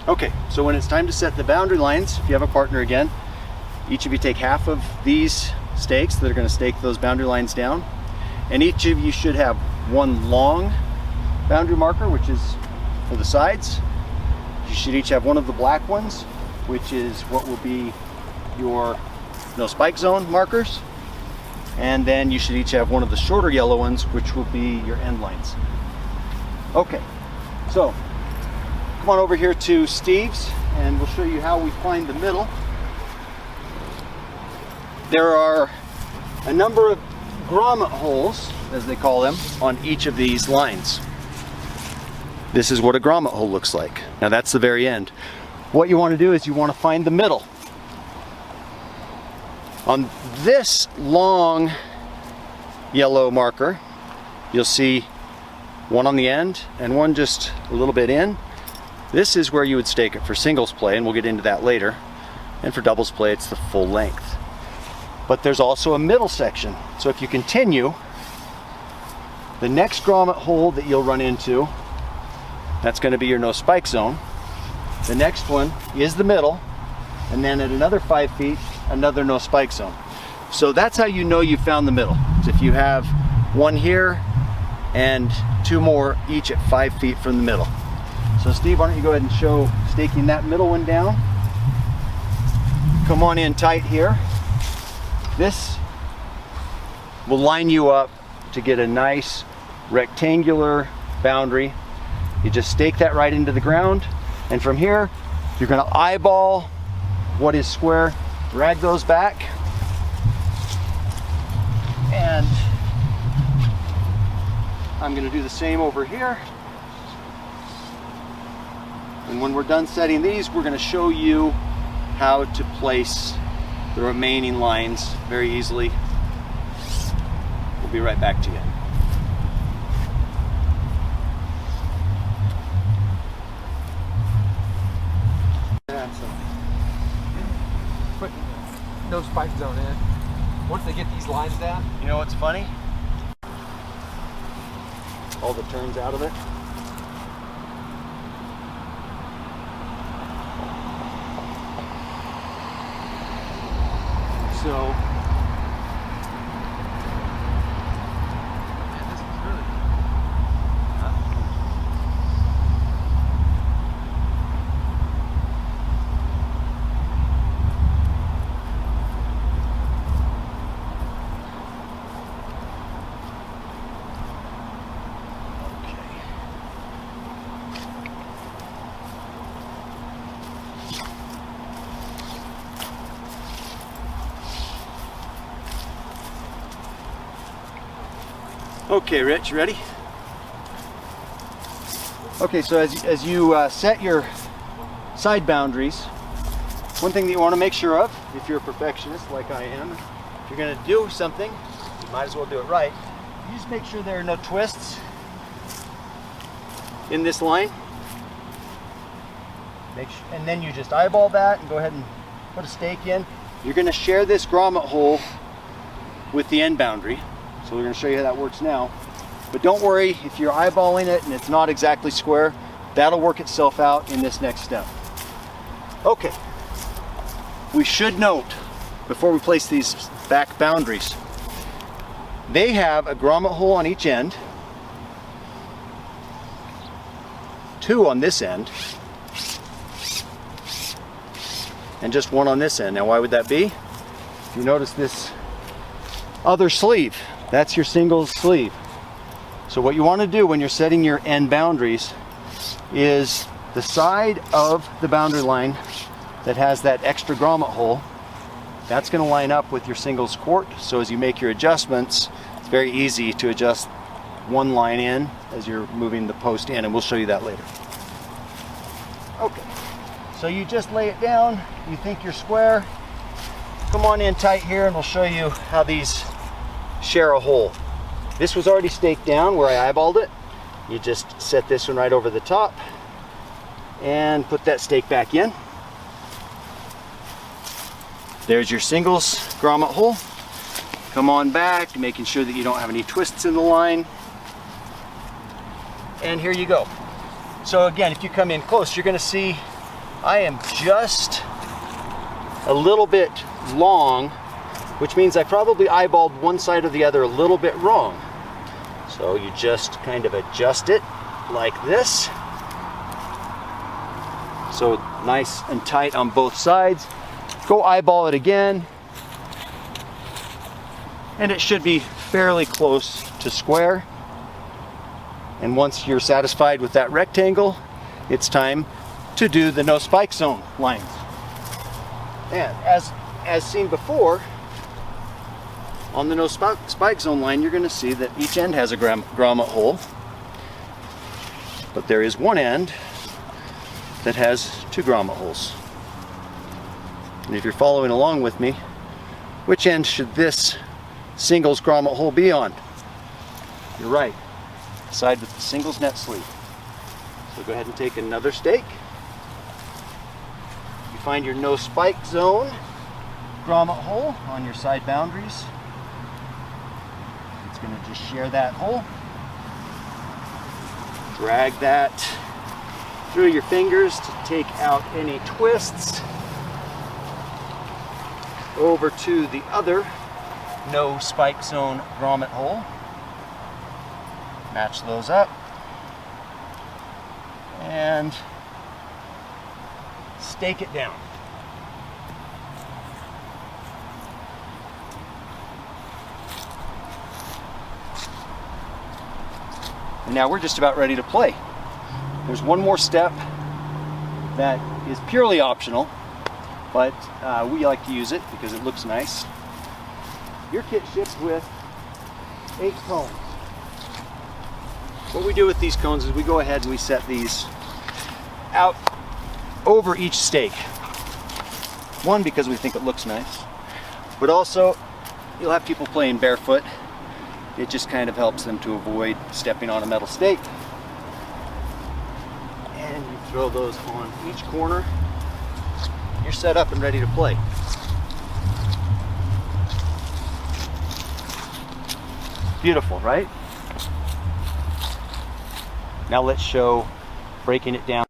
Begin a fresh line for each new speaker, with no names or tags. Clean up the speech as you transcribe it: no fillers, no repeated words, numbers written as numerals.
Okay, so when it's time to set the boundary lines, if you have a partner again, each of you take half of these stakes that are going to stake those boundary lines down, and each of you should have one long boundary marker, which is for the sides. You should each have one of the black ones, which is what will be your no spike zone markers, and then you should each have one of the shorter yellow ones, which will be your end lines. Okay, so come on over here to Steve's and we'll show you how we find the middle. There are a number of grommet holes, as they call them, on each of these lines. This is what a grommet hole looks like. Now that's the very end. What you want to do is you want to find the middle. On this long yellow marker, you'll see one on the end and one just a little bit in. This is where you would stake it for singles play, and we'll get into that later. And for doubles play, it's the full length. But there's also a middle section. So if you continue, the next grommet hole that you'll run into, that's going to be your no spike zone. The next one is the middle, and then at another 5 feet, another no spike zone. So that's how you know you found the middle. So if you have one here and two more each at 5 feet from the middle. So Steve, why don't you go ahead and show staking that middle one down. Come on in tight here. This will line you up to get a nice rectangular boundary. You just stake that right into the ground, and from here you're going to eyeball what is square, drag those back, and I'm going to do the same over here. And when we're done setting these, we're going to show you how to place the remaining lines very easily. We'll be right back to you.
Put no spike zone in. Once they get these lines down.
You know what's funny? All the turns out of it. So,
man, this is really
okay, Rich, you ready? Okay, so as you set your side boundaries, one thing that you want to make sure of, if you're a perfectionist like I am, if you're going to do something, you might as well do it right. You just make sure there are no twists in this line. And then you just eyeball that and go ahead and put a stake in. You're going to share this grommet hole with the end boundary. So we're going to show you how that works now. But don't worry if you're eyeballing it and it's not exactly square. That'll work itself out in this next step. Okay. We should note, before we place these back boundaries, they have a grommet hole on each end, two on this end, and just one on this end. Now why would that be? If you notice this other sleeve, that's your singles sleeve. So what you want to do when you're setting your end boundaries is the side of the boundary line that has that extra grommet hole, that's going to line up with your singles court. So as you make your adjustments, it's very easy to adjust one line in as you're moving the post in, and we'll show you that later. Okay, so you just lay it down, you think you're square, come on in tight here and we'll show you how these share a hole. This was already staked down where I eyeballed it. You just set this one right over the top and put that stake back in. There's your singles grommet hole. Come on back, making sure that you don't have any twists in the line. And here you go. So again, if you come in close, you're going to see I am just a little bit long, which means I probably eyeballed one side or the other a little bit wrong. So you just kind of adjust it like this. So nice and tight on both sides. Go eyeball it again. And it should be fairly close to square. And once you're satisfied with that rectangle, it's time to do the no spike zone lines. And as seen before, on the no spike zone line, you're going to see that each end has a grommet hole, but there is one end that has 2 grommet holes. And if you're following along with me, which end should this singles grommet hole be on? You're right, the side with the singles net sleeve. So go ahead and take another stake. You find your no spike zone grommet hole on your side boundaries. It's going to just share that hole. Drag that through your fingers to take out any twists. Over to the other no spike zone grommet hole. Match those up. And stake it down. And now we're just about ready to play. There's one more step that is purely optional, but we like to use it because it looks nice. Your kit ships with 8 cones. What we do with these cones is we go ahead and we set these out over each stake. One, because we think it looks nice, but also you'll have people playing barefoot. It just kind of helps them to avoid stepping on a metal stake. And you throw those on each corner. You're set up and ready to play. Beautiful, right? Now let's show breaking it down.